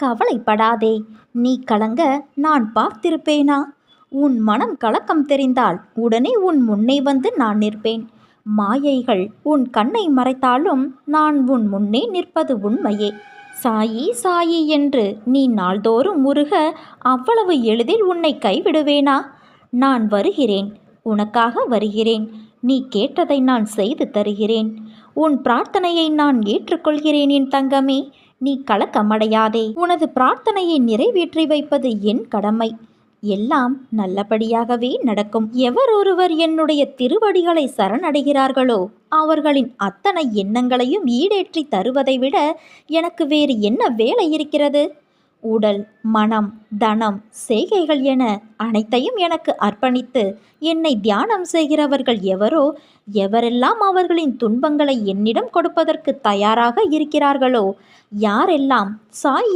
கவலைப்படாதே. நீ கலங்க நான் பார்த்திருப்பேனா? உன் மனம் கலக்கம் தெரிந்தால் உடனே உன் முன்னே வந்து நான் நிற்பேன். மாயைகள் உன் கண்ணை மறைத்தாலும் நான் உன் முன்னே நிற்பது உண்மையே. சாயி சாயி என்று நீ நாள்தோறும் முருக அவ்வளவு எளிதில் உன்னை கைவிடுவேனா? நான் வருகிறேன், உனக்காக வருகிறேன். நீ கேட்டதை நான் செய்து தருகிறேன். உன் பிரார்த்தனையை நான் ஏற்றுக்கொள்கிறேன் என் தங்கமே. நீ கலக்கமடையாதே. உனது பிரார்த்தனையை நிறைவேற்றி வைப்பது என் கடமை. எல்லாம் நல்லபடியாகவே நடக்கும். எவரொருவர் என்னுடைய திருவடிகளை சரணடைகிறார்களோ அவர்களின் அத்தனை எண்ணங்களையும் ஈடேற்றி தருவதை விட எனக்கு வேறு என்ன வேலை இருக்கிறது? உடல், மனம், தனம், செய்கைகள் என அனைத்தையும் எனக்கு அர்ப்பணித்து என்னை தியானம் செய்கிறவர்கள் எவரோ, எவரெல்லாம் அவர்களின் துன்பங்களை என்னிடம் கொடுப்பதற்கு தயாராக இருக்கிறார்களோ, யாரெல்லாம் சாய்